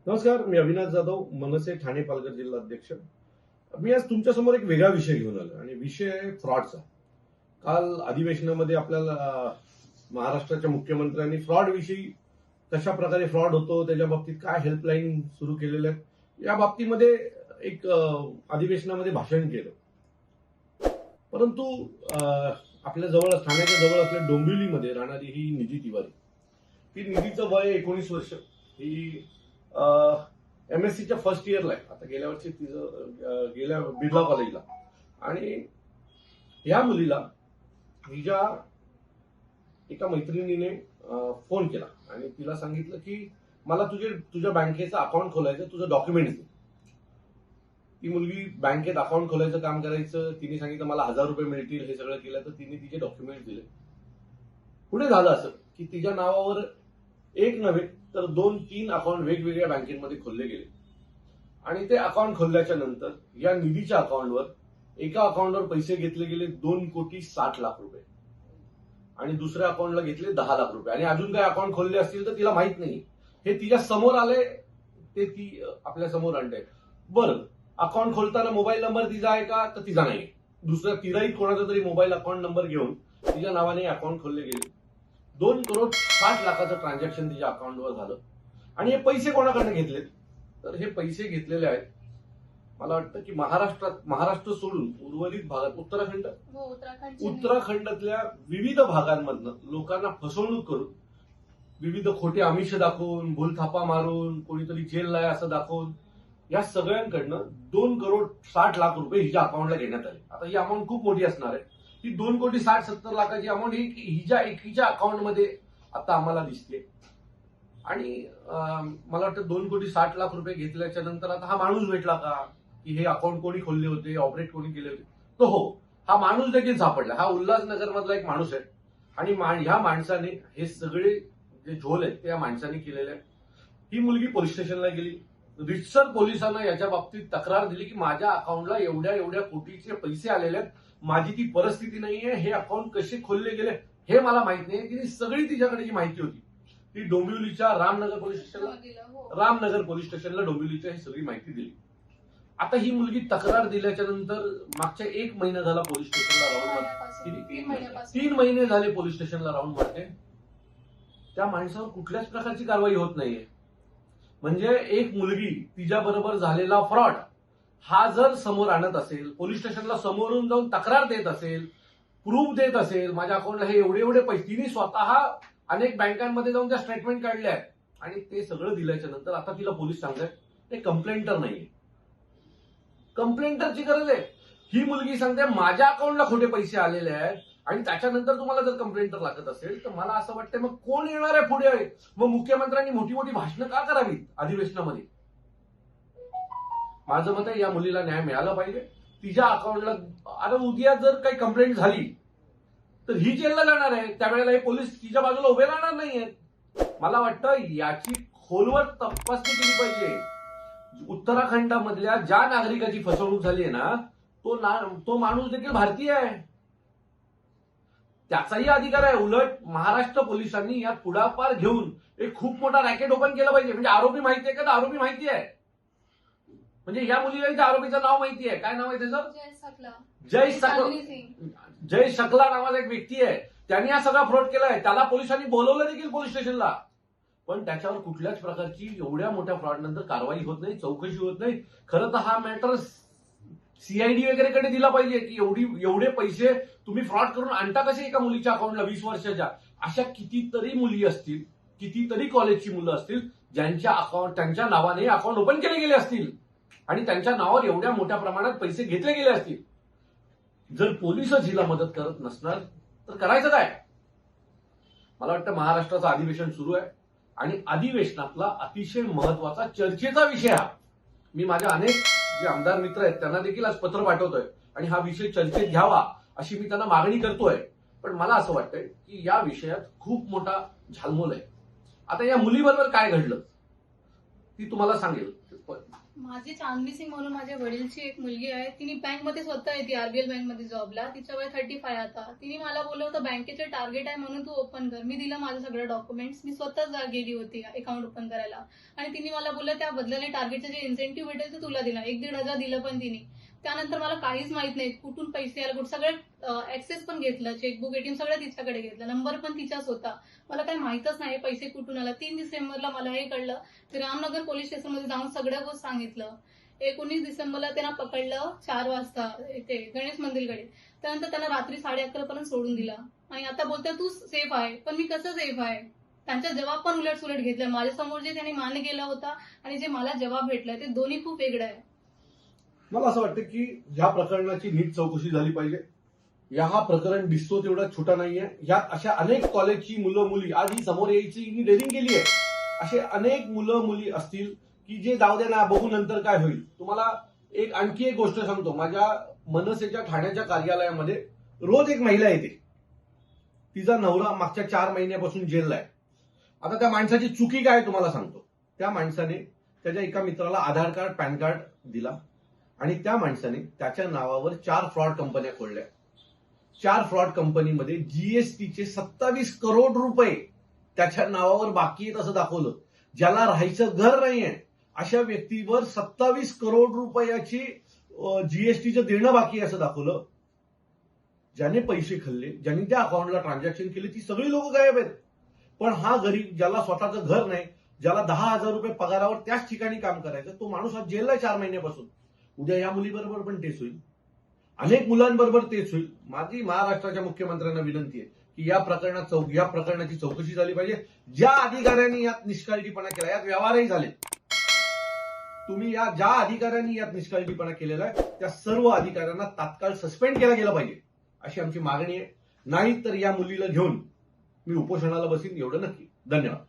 नमस्कार, मी अविनाश जाधव, मनसे ठाणे पालघर जिल्हा अध्यक्ष. मी आज तुमच्यासमोर एक वेगळा विषय घेऊन आलो आणि विषय आहे फ्रॉडचा. काल अधिवेशनामध्ये आपल्याला महाराष्ट्राच्या मुख्यमंत्र्यांनी फ्रॉड विषयी कशा प्रकारे फ्रॉड होतो, त्याच्या बाबतीत काय हेल्पलाईन सुरू केलेल्या आहेत या बाबतीमध्ये एक अधिवेशनामध्ये भाषण केलं. परंतु आपल्या जवळ ठाण्याच्या जवळ असलेल्या डोंबिवलीमध्ये राहणारी ही निधी तिवारी, ती निधीचं वय 19 वर्ष, ही MSCच्या फर्स्ट इयरला आहे. आता गेल्या वर्षी तिचं गेल्या बिर्ला कॉलेजला. आणि या मुलीला तिच्या एका मैत्रिणीने फोन केला आणि तिला सांगितलं की मला तुझ्या बँकेचं अकाउंट खोलायचं, तुझं डॉक्युमेंट दे. ती मुलगी बँकेत अकाउंट खोलायचं काम करायचं. तिने सांगितलं मला 1000 रुपये मिळतील. हे सगळं केलं तर तिने तिचे डॉक्युमेंट दिले. पुढे झालं असं की तिच्या नावावर एक नव्हे तर 2-3 अकाउंट वेगवेगळ्या बँकेमध्ये खोलले गेले. आणि ते अकाउंट खोलल्याच्या नंतर या निधीच्या अकाउंटवर एका अकाउंटवर पैसे घेतले गेले 2,60,00,000 रुपये आणि दुसऱ्या अकाउंटला घेतले 10 लाख रुपये. आणि अजून काही अकाउंट खोलले असतील तर तिला माहित नाही. हे तिच्या समोर आले, ते ती आपल्या समोर आणते. बरं, अकाउंट खोलताना मोबाईल नंबर तिचा आहे का? तर तिचा नाही. दुसऱ्या तिलाही कोणाचा तरी मोबाईल अकाउंट नंबर घेऊन तिच्या नावाने अकाउंट खोलले गेले. 2,60,00,000 ट्रान्झॅक्शन तिच्या अकाउंटवर झालं. आणि हे पैसे कोणाकडनं घेतले? तर हे पैसे घेतलेले आहेत, मला वाटतं की महाराष्ट्र सोडून उर्वरित भागात उत्तराखंडातल्या विविध भागांमधनं लोकांना फसवणूक करून, विविध खोटे आमिष दाखवून, भूलथापा मारून, कोणीतरी जेलला आहे असं दाखवून या सगळ्यांकडनं 2,60,00,000 रुपये हिच्या अकाउंटला घेण्यात आले. आता ही अमाऊंट खूप मोठी असणार आहे. ही 2,60,70,00,000ची अमाऊंट ही हिच्या एकीच्या अकाउंटमध्ये आता आम्हाला दिसते. आणि मला वाटतं 2,60,00,000 रुपये घेतल्याच्या नंतर आता हा माणूस भेटला का, की हे अकाउंट कोणी खोलले होते, ऑपरेट कोणी केले होते? तो हो, हा माणूस देखील सापडला. हा उल्हासनगर मधला एक माणूस आहे. आणि ह्या माणसाने हे सगळे जे झोल आहेत ते या माणसाने केलेले आहेत. ही मुलगी पोलीस स्टेशनला गेली. रितसर पोलिसांना याच्या बाबतीत तक्रार दिली की माझ्या अकाउंटला एवढ्या एवढ्या कोटीचे पैसे आलेले आहेत, माझी ती परिस्थिती नाहीये, हे अकाउंट कसे खोलले गेले हे मला माहित नाही. तिने सगळी तिच्याकडे जी माहिती होती ती डोंबिवलीच्या रामनगर पोलीस स्टेशनला डोंबिवलीच्या ही सगळी माहिती दिली. आता ही मुलगी तक्रार दिल्याच्या नंतर मागच्या 1 महिना झाला पोलीस स्टेशनला राहून मारते. 3 महिने झाले पोलीस स्टेशनला राहून मारते. त्या माणसावर कुठल्याच प्रकारची कारवाई होत नाहीये. म्हणजे एक मुलगी तिच्या बरोबर झालेला फ्रॉड हा जर समोर आणत असेल, पोलीस स्टेशनला समोरून जाऊन तक्रार देत असेल, प्रूफ देत असेल, माझ्या अकाउंटला हे एवढे एवढे पैसे, तिने स्वतः अनेक बँकांमध्ये जाऊन त्या स्टेटमेंट काढल्या आहेत आणि ते सगळं दिल्याच्या नंतर आता तिला पोलीस सांगतायत ते कंप्लेंटर नाहीये. कंप्लेंटरची गरज आहे. ही मुलगी सांगते माझ्या अकाउंटला खोटे पैसे आलेले आहेत आणि त्याच्यानंतर तुम्हाला जर कंप्लेंटर लागत असेल तर मला असं वाटतं मग कोण येणार आहे पुढे? मग मुख्यमंत्र्यांनी मोठी मोठी भाषणं का करावीत अधिवेशनामध्ये? माझं मत आहे या मुलीला न्याय मिळाला पाहिजे. तिच्या अकाउंटला आता उद्या जर काही कंप्लेंट झाली तर ही जेलला जाणार आहे. त्यावेळेला हे पोलीस तिच्या बाजूला उभे राहणार नाहीयेत. मला वाटतं याची खोलवर तपासणी केली पाहिजे. उत्तराखंडामधल्या ज्या नागरिकाची फसवणूक झाली आहे ना, तो माणूस देखील भारतीय आहे. त्याचाही अधिकार आहे. उलट महाराष्ट्र पोलिसांनी यात पुढाकार घेऊन एक खूप मोठा रॅकेट ओपन केला पाहिजे. म्हणजे आरोपी माहिती आहे का? तर आरोपी माहिती आहे. म्हणजे या मुलीला त्या आरोपीचं नाव माहिती आहे. काय नाव आहे त्याचं? जय शकला नावाचा एक व्यक्ती आहे. त्यांनी हा सगळा फ्रॉड केलाय. त्याला पोलिसांनी बोलवलं देखील पोलीस स्टेशनला. पण त्याच्यावर कुठल्याच प्रकारची एवढ्या मोठ्या फ्रॉड नंतर कारवाई होत नाही, चौकशी होत नाही. खरं तर हा मॅटर CID वगैरेकडे दिला पाहिजे की एवढे पैसे तुम्ही फ्रॉड करून आणता कसे एका मुलीच्या अकाउंटला 20 वर्षाच्या? अशा कितीतरी मुली असतील, कितीतरी कॉलेजची मुलं असतील त्यांच्या नावाने अकाउंट ओपन केले गेले असतील आणि त्यांच्या नावावर एवढ्या मोठ्या प्रमाणात पैसे घेतले गेले असतील. जर पोलीसच हिला मदत करत नसणार तर करायचं काय? मला वाटतं महाराष्ट्राचं अधिवेशन सुरू आहे आणि अधिवेशनातला अतिशय महत्वाचा चर्चेचा विषय हा. मी माझ्या अनेक जे आमदार मित्र आहेत त्यांना देखील आज पत्र पाठवतोय आणि हा विषय चर्चेत घ्यावा अशी मी त्यांना मागणी करतोय. पण मला असं वाटतंय की या विषयात खूप मोठा झालमोल आहे. आता या मुलीबरोबर काय घडलं ती तुम्हाला सांगेल. माझी चांदनी सिंग म्हणून माझ्या वडीलची एक मुलगी आहे. तिने बँकमध्ये स्वतः येते, आरबीएल बँकमध्ये जॉबला. तिचं वय 35 आता. तिने मला बोललं होतं बँकेचे टार्गेट आहे म्हणून तू ओपन कर. मी दिलं माझं सगळं डॉक्युमेंट्स. मी स्वतः गेली होती अकाउंट ओपन करायला आणि तिने मला बोललं त्या बदल्याने टार्गेटचे जे इन्सेंटिव्ह भेटेल ते तुला दिला. 1,500 दिलं पण तिने. त्यानंतर मला काहीच माहित नाही कुठून पैसे आले, कुठं सगळं ऍक्सेस पण घेतलं, चेकबुक एटीएम सगळं तिच्याकडे घेतलं, नंबर पण तिचाच होता. मला काही माहितच नाही पैसे कुठून आला. 3 डिसेंबरला मला हे कळलं. ते रामनगर पोलीस स्टेशनमध्ये जाऊन सगळ्या गोष्ट सांगितलं. 19 डिसेंबरला त्यांना पकडलं 4 वाजता इथे गणेश मंदिरकडे. त्यानंतर त्यांना रात्री 11:30 पर्यंत सोडून दिला आणि आता बोलतोय तू सेफ आहे. पण मी कसं सेफ आहे? त्यांचा जबाब पण उलट सुलट घेतला. माझ्यासमोर जे त्यांनी मान्य केला होता आणि जे मला जबाब भेटलाय ते दोन्ही खूप वेगळं आहे. मला असं वाटतं की ह्या प्रकरणाची नीट चौकशी झाली पाहिजे. हा प्रकरण दिसतो तेवढा छोटा नाहीये. यात अशा अनेक कॉलेजची मुलं मुली आज ही समोर यायची हिने डेअरिंग केली आहे. असे अनेक मुलं मुली असतील की जे जाऊ दे ना बघू नंतर काय होईल. तुम्हाला आणखी एक गोष्ट सांगतो. माझ्या मनसेच्या ठाण्याच्या कार्यालयामध्ये रोज एक महिला येते. तिचा नवरा मागच्या 4 महिन्यापासून जेलला आहे. आता त्या माणसाची चुकी काय तुम्हाला सांगतो. त्या माणसाने त्याच्या एका मित्राला आधार कार्ड पॅन कार्ड दिला आणि त्या माणसाने त्याच्या नावावर 4 फ्रॉड कंपन्या खोलल्या. 4 फ्रॉड कंपनीमध्ये जीएसटीचे 27 करोड रुपये त्याच्या नावावर बाकी आहेत असं दाखवलं. ज्याला राहायचं घर नाहीये अशा व्यक्तीवर 27 करोड रुपयाची जीएसटीचं देणं बाकी आहे असं दाखवलं. ज्याने पैसे खाल्ले, ज्यांनी त्या अकाउंटला ट्रान्झॅक्शन केले ती सगळी लोक गायब आहेत. पण हा गरीब ज्याला स्वतःचं घर नाही, ज्याला 10,000 रुपये पगारावर त्याच ठिकाणी काम करायचं, तो माणूस आज जेलला आहे 4 महिन्यापासून. उद्या या मुलीबरोबर पण तेच होईल. अनेक मुलांबरोबर तेच होईल. माझी महाराष्ट्राच्या मुख्यमंत्र्यांना विनंती आहे की या प्रकरणाची चौकशी झाली पाहिजे. ज्या अधिकाऱ्यांनी यात निष्काळजीपणा केला, यात व्यवहारही झाले, तुम्ही ज्या अधिकाऱ्यांनी यात निष्काळजीपणा केलेला आहे त्या सर्व अधिकाऱ्यांना तात्काळ सस्पेंड केला गेला पाहिजे अशी आमची मागणी आहे. नाही तर या मुलीला घेऊन मी उपोषणाला बसीन, एवढं नक्की. धन्यवाद.